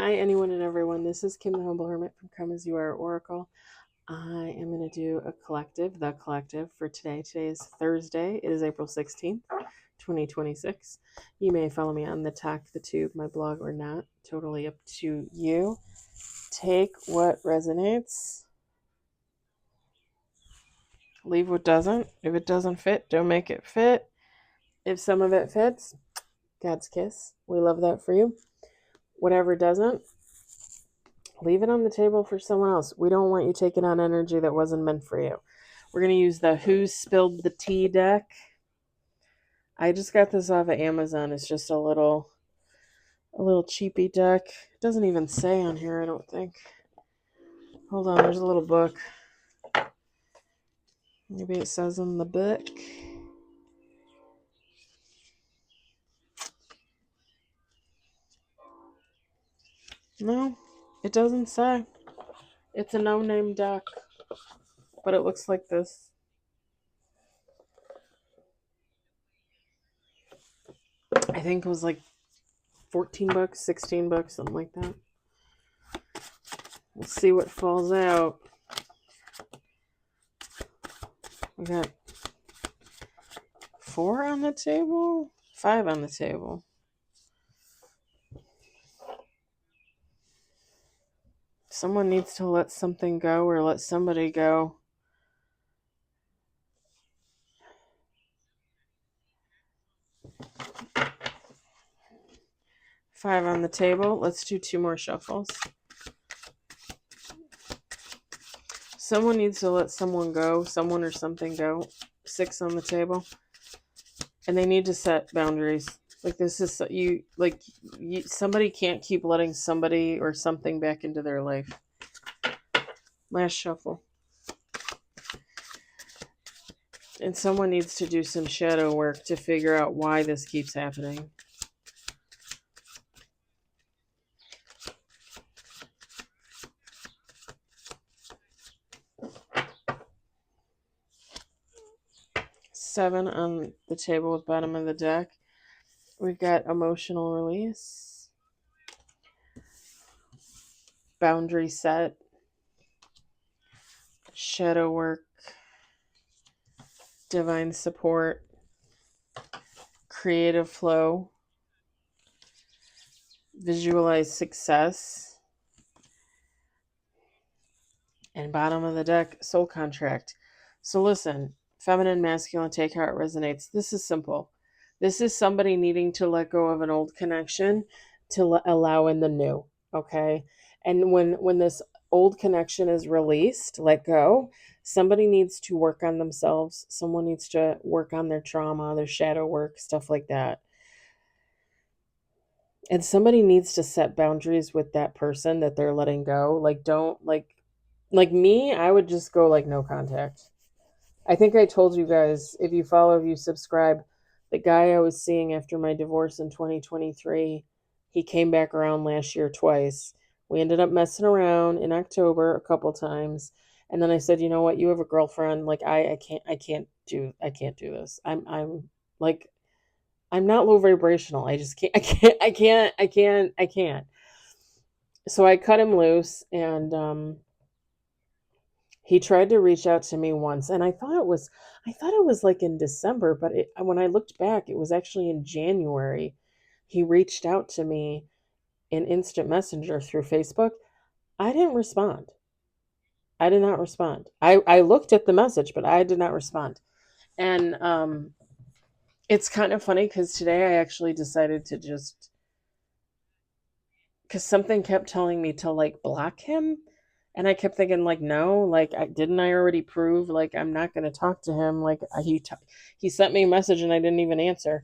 Hi, anyone and everyone. This is Kim, the Humble Hermit from Come As You Are Oracle. I am going to do a collective, the collective, for today. Today is Thursday. It is April 16th, 2026. You may follow me on the Talk the Tube, my blog, or not. Totally up to you. Take what resonates. Leave what doesn't. If it doesn't fit, don't make it fit. If some of it fits, God's kiss. We love that for you. Whatever doesn't, leave it on the table for someone else. We don't want you taking on energy that wasn't meant for you. We're going to use the Who Spilled the Tea deck. I just got this off of Amazon. It's just a little cheapy deck. It doesn't even say on here, I don't think. Hold on, there's a little book. Maybe it says in the book. No, it doesn't say. It's a no-name deck, but it looks like this. I think it was like $14, $16, something like that. We'll see what falls out. We got 4 on the table, 5 on the table. Someone needs to let something go or let somebody go. Five on the table. Let's do 2 more shuffles. Someone needs to let someone go, someone or something go. 6 on the table. And they need to set boundaries. Like this is somebody can't keep letting somebody or something back into their life. Last shuffle. And someone needs to do some shadow work to figure out why this keeps happening. Seven on the table at the bottom of the deck. We've got emotional release, boundary set, shadow work, divine support, creative flow, visualize success, and bottom of the deck, soul contract. So listen, feminine, masculine, take how it resonates. This is simple. This is somebody needing to let go of an old connection to allow in the new, okay? And when this old connection is released, let go, somebody needs to work on themselves. Someone needs to work on their trauma, their shadow work, stuff like that. And somebody needs to set boundaries with that person that they're letting go. Like, don't, like me, I would just go like no contact. I think I told you guys, if you follow, if you subscribe, the guy I was seeing after my divorce in 2023, he came back around last year twice. We ended up messing around in October a couple times. And then I said, you know what, you have a girlfriend. Like I can't do this. I'm not low vibrational. I just can't. So I cut him loose, and he tried to reach out to me once, and I thought it was like in December, but when I looked back, it was actually in January. He reached out to me in instant messenger through Facebook. I didn't respond. I did not respond. I looked at the message, but I did not respond. And it's kind of funny because today I actually decided to just, because something kept telling me to like block him. And I kept thinking, like, no, like, didn't I already prove, like, I'm not going to talk to him? Like, he sent me a message and I didn't even answer.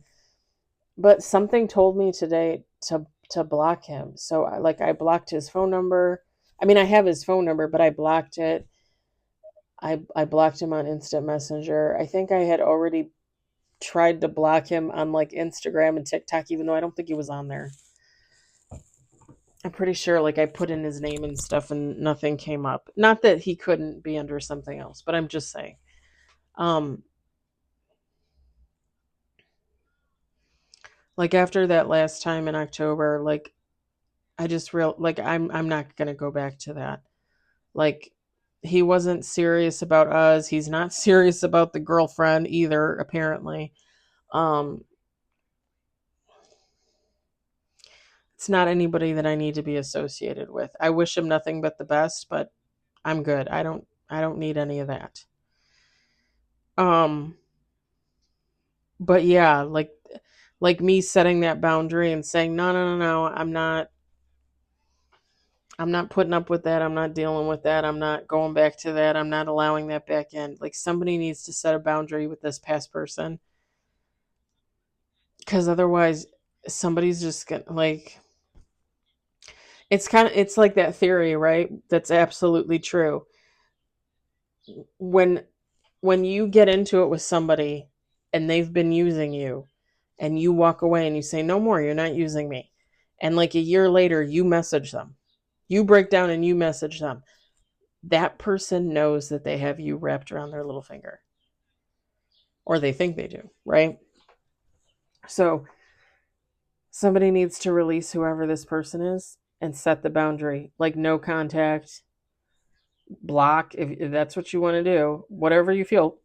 But something told me today to block him. So, I blocked his phone number. I mean, I have his phone number, but I blocked it. I blocked him on Instant Messenger. I think I had already tried to block him on, like, Instagram and TikTok, even though I don't think he was on there. I'm pretty sure, like, I put in his name and stuff and nothing came up. Not that he couldn't be under something else, but I'm just saying. Like, after that last time in October, like, I just real like I'm not going to go back to that. Like he wasn't serious about us. He's not serious about the girlfriend either, apparently. Um it's not anybody that I need to be associated with. I wish him nothing but the best, but I'm good. I don't need any of that. Um but yeah, like me setting that boundary and saying, "No, no, no, no. I'm not putting up with that. I'm not dealing with that. I'm not going back to that. I'm not allowing that back in." Like somebody needs to set a boundary with this past person, cuz otherwise somebody's just going to like it's like that theory, right? That's absolutely true. When you get into it with somebody and they've been using you and you walk away and you say, "No more, you're not using me." And like a year later you message them. You break down and you message them. That person knows that they have you wrapped around their little finger, or they think they do, right? So somebody needs to release whoever this person is and set the boundary, like no contact, block, if that's what you want to do, whatever you feel,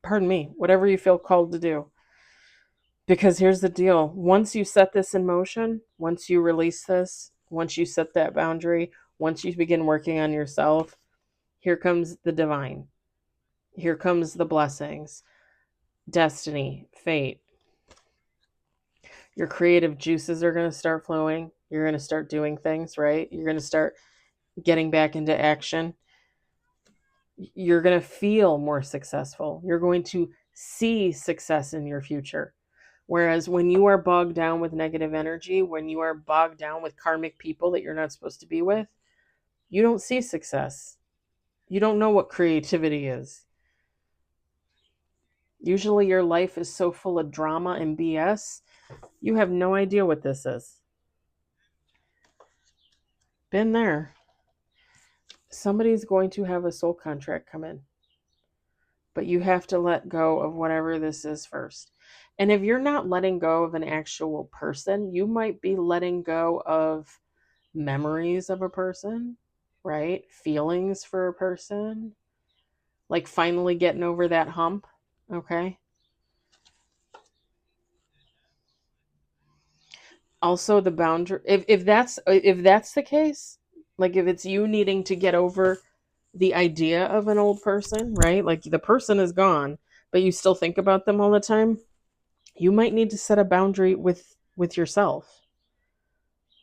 pardon me, whatever you feel called to do. Because here's the deal, once you set this in motion, once you release this, once you set that boundary, once you begin working on yourself, here comes the divine. Here comes the blessings, destiny, fate. Your creative juices are going to start flowing. You're going to start doing things, right? You're going to start getting back into action. You're going to feel more successful. You're going to see success in your future. Whereas when you are bogged down with negative energy, when you are bogged down with karmic people that you're not supposed to be with, you don't see success. You don't know what creativity is. Usually your life is so full of drama and BS, you have no idea what this is. Been there. Somebody's going to have a soul contract come in, but you have to let go of whatever this is first. And if you're not letting go of an actual person, you might be letting go of memories of a person, right? Feelings for a person, like finally getting over that hump, okay? Also the boundary, if that's the case, like if it's you needing to get over the idea of an old person, right? Like the person is gone, but you still think about them all the time. You might need to set a boundary with yourself.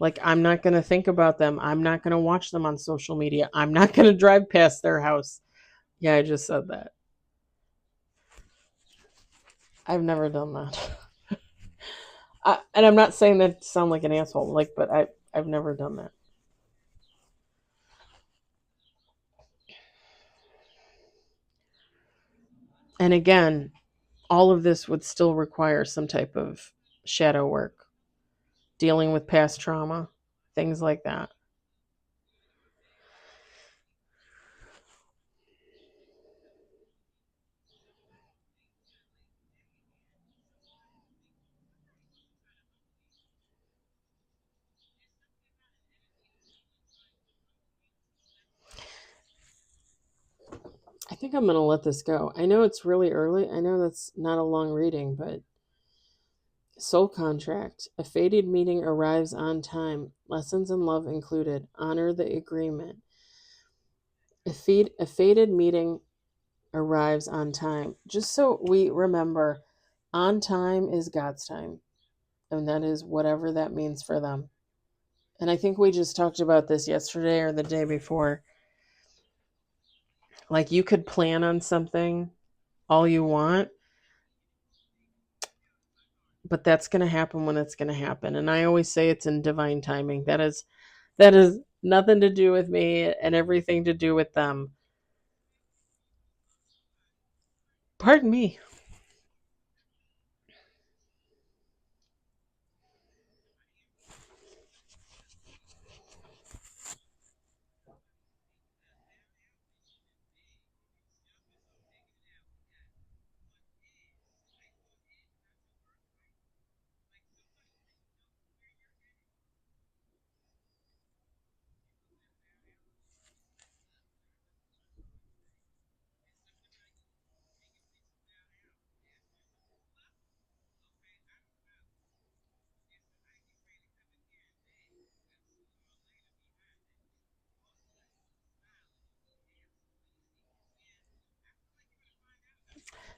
Like I'm not going to think about them. I'm not going to watch them on social media. I'm not going to drive past their house. Yeah, I just said that. I've never done that. And I'm not saying that to sound like an asshole, like, but I've never done that. And again, all of this would still require some type of shadow work, dealing with past trauma, things like that. I think I'm going to let this go. I know it's really early. I know that's not a long reading, but soul contract. A fated meeting arrives on time. Lessons in love included. Honor the agreement. A fated meeting arrives on time. Just so we remember, on time is God's time. And that is whatever that means for them. And I think we just talked about this yesterday or the day before. Like you could plan on something all you want, but that's going to happen when it's going to happen. And I always say it's in divine timing. That is nothing to do with me and everything to do with them. Pardon me.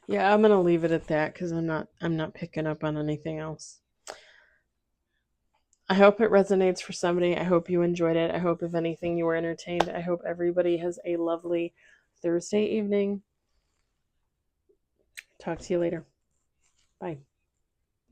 Yeah, I'm gonna leave it at that because I'm not picking up on anything else. I hope it resonates for somebody. I hope you enjoyed it. I hope, if anything, you were entertained. I hope everybody has a lovely Thursday evening. Talk to you later. Bye.